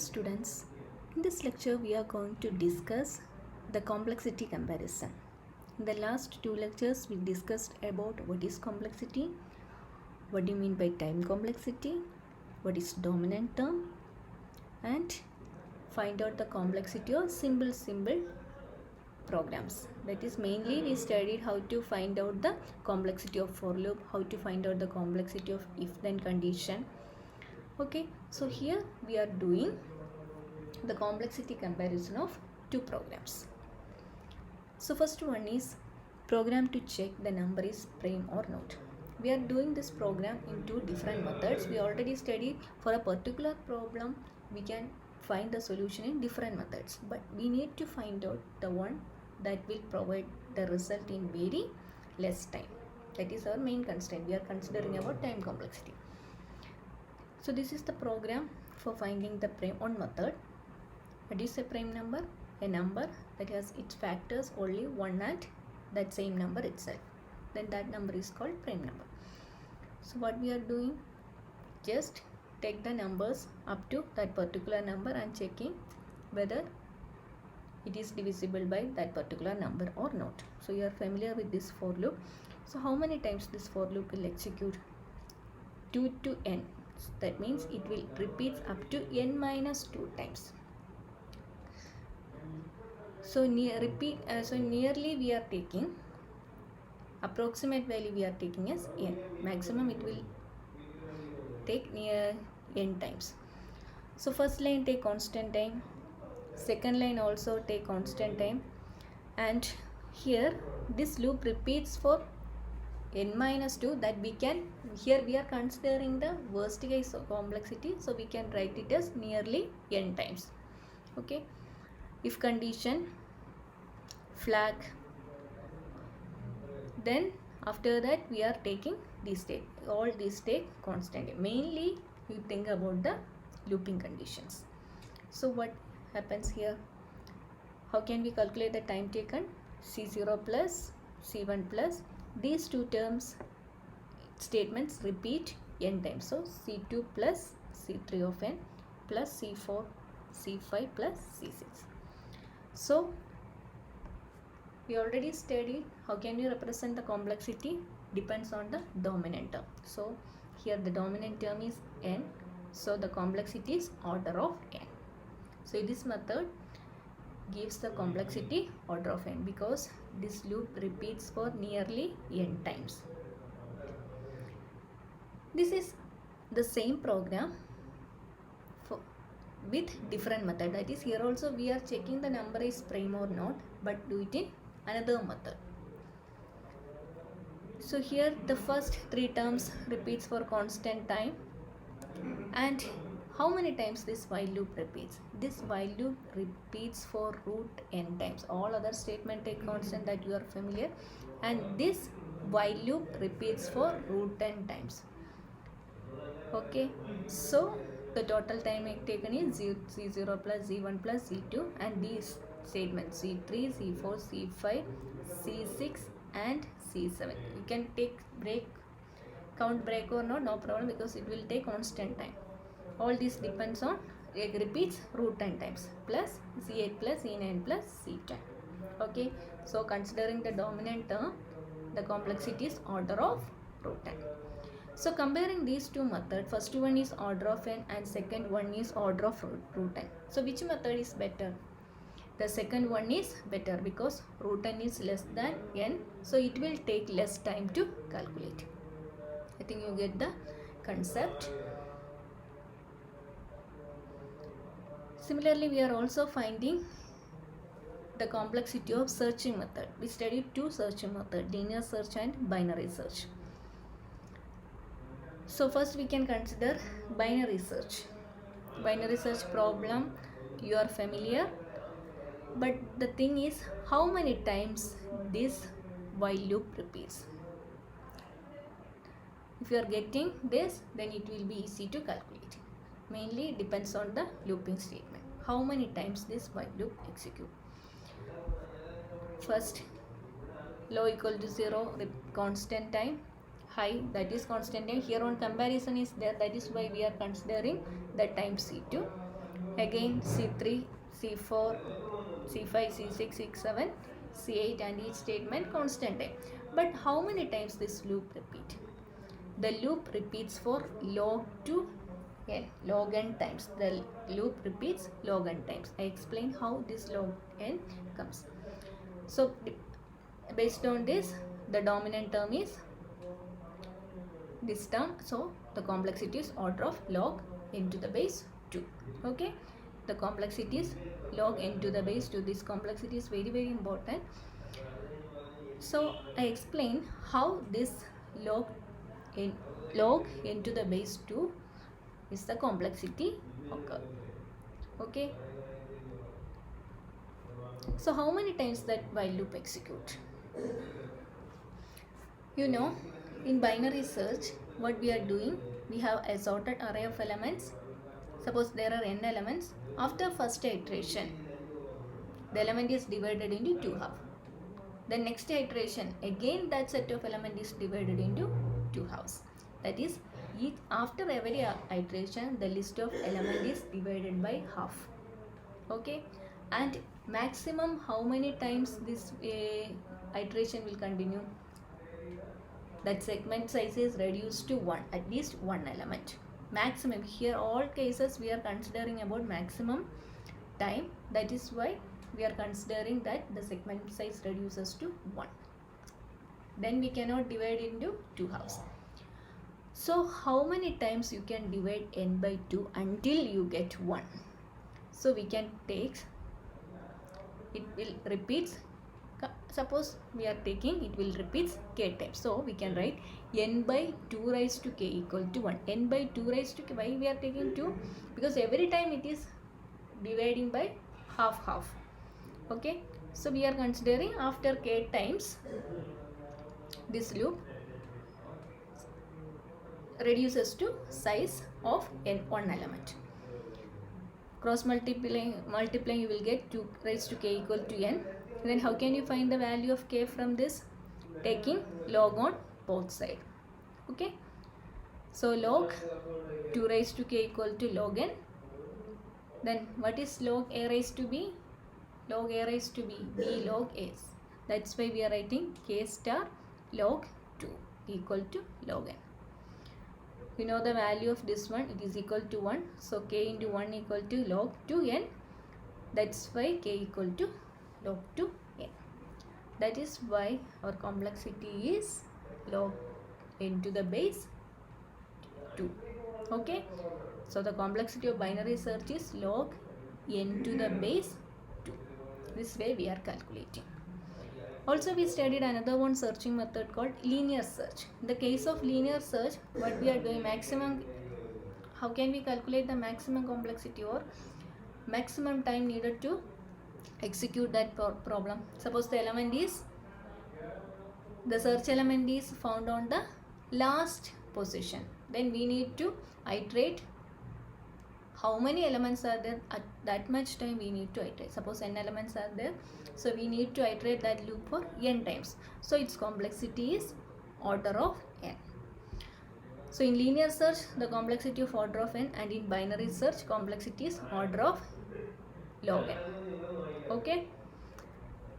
students. In this lecture we are going to discuss the complexity comparison. In the last two lectures we discussed about what is complexity, what do you mean by time complexity, what is dominant term, and find out the complexity of simple programs. That is, mainly we studied how to find out the complexity of for loop, how to find out the complexity of if then condition. Okay, so here we are doing the complexity comparison of two programs. So first one is program to check the number is prime or not. We are doing this program in two different methods. We already studied for a particular problem we can find the solution in different methods, but we need to find out the one that will provide the result in very less time. That is our main constraint. We are considering about time complexity. So this is the program for finding the prime on method. What is a prime number? A number that has its factors only one at that same number itself. Then that number is called prime number. So what we are doing, just take the numbers up to that particular number and checking whether it is divisible by that particular number or not. So you are familiar with this for loop. So how many times this for loop will execute? 2 to n. That means it will repeat up to n minus 2 times. So nearly we are taking approximate value we are taking as n. Maximum it will take near n times. So first line take constant time, second line also take constant time, and here this loop repeats for n minus 2. That we can, here we are considering the worst case of complexity, so we can write it as nearly n times. Okay, if condition, flag, then after that we are taking this state. All these take constant. Mainly you think about the looping conditions. So what happens here? How can we calculate the time taken? C0 plus C1 plus these two terms statements repeat n times. So C2 plus C3 of n plus C4 C5 plus C6. So we already studied how can you represent the complexity, depends on the dominant term. So here the dominant term is n, so the complexity is order of n. So this method gives the complexity order of n because this loop repeats for nearly n times. This is the same program with different method. That is, here also we are checking the number is prime or not, but do it in another method. So here the first three terms repeats for constant time, and how many times this while loop repeats? This while loop repeats for root n times. All other statement take constant, that you are familiar, and this while loop repeats for root n times. Okay, so the total time taken is C0 plus Z1 plus Z2, and these statements C3, C4, C5, C6 and C7. You can take break, count break or not, no problem, because it will take constant time. All this depends on, it repeats root n times, plus C8 plus C9 plus C10. Okay, so considering the dominant term, the complexity is order of root n. So comparing these two methods, first one is order of n and second one is order of root n. So which method is better? The second one is better because root n is less than n, so it will take less time to calculate. I think you get the concept. Similarly, we are also finding the complexity of searching method. We studied two searching methods, linear search and binary search. So first we can consider binary search. Binary search problem you are familiar, but the thing is how many times this while loop repeats. If you are getting this, then it will be easy to calculate. Mainly it depends on the looping statement. How many times this while loop execute. First, low equal to 0, constant time. High, that is constant time. Here on comparison is there, that is why we are considering the time C2. Again C3, C4, C5, C6, C7, C8 and each statement constant time. But how many times this loop repeat? The loop repeats for log to n, log n times. The loop repeats log n times. I explain how this log n comes. So based on this, the dominant term is this term, so the complexity is order of log n to the base 2. Okay, the complexity is log n to the base 2. This complexity is very important. So I explain how this log n to the base 2 is the complexity occur. Okay, so how many times that while loop execute? You know, in binary search, what we are doing, we have a sorted array of elements. Suppose there are n elements. After first iteration, the element is divided into two halves. The next iteration, again that set of element is divided into two halves. That is, after every iteration, the list of element is divided by half. Okay, and maximum how many times this iteration will continue? That segment size is reduced to 1, at least one element. Maximum, here all cases we are considering about maximum time. That is why we are considering that the segment size reduces to 1. Then we cannot divide into two halves. So how many times you can divide n by 2 until you get 1? So we can take, it will repeats, suppose we are taking, it will repeats k times. So we can write n by 2 raised to k equal to 1. N by 2 raised to k, why we are taking 2? Because every time it is dividing by half. Okay, so we are considering after k times, this loop reduces to size of n, one element. Cross multiplying you will get 2 raised to k equal to n. Then how can you find the value of k from this? Taking log on both sides. Okay, so log 2 raised to k equal to log n. Then what is log a raised to b? Log a raised to b log a. That's why we are writing k star log 2 equal to log n. You know the value of this one, it is equal to 1. So k into 1 equal to log 2n. That's why k equal to log 2n. That is why our complexity is log n to the base 2. Okay, so the complexity of binary search is log n to the base 2. This way we are calculating. Also we studied another one searching method called linear search. In the case of linear search, what we are doing, maximum, how can we calculate the maximum complexity or maximum time needed to execute that problem? Suppose the element is, the search element is found on the last position. Then we need to iterate how many elements are there, at that much time we need to iterate. Suppose n elements are there, so we need to iterate that loop for n times. So its complexity is order of n. So in linear search, the complexity of order of n, and in binary search, complexity is order of log n. Okay,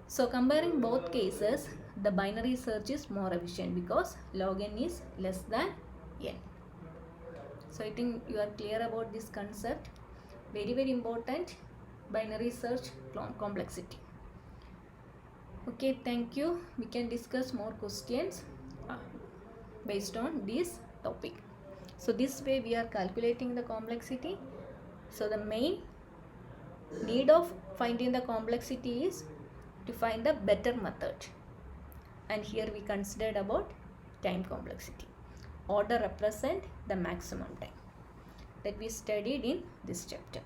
so comparing both cases, the binary search is more efficient because log n is less than n. So I think you are clear about this concept. Very important, binary search complexity. Okay, thank you. We can discuss more questions based on this topic. So this way we are calculating the complexity. So the main need of finding the complexity is to find the better method. And here we considered about time complexity. Order represent the maximum time that we studied in this chapter.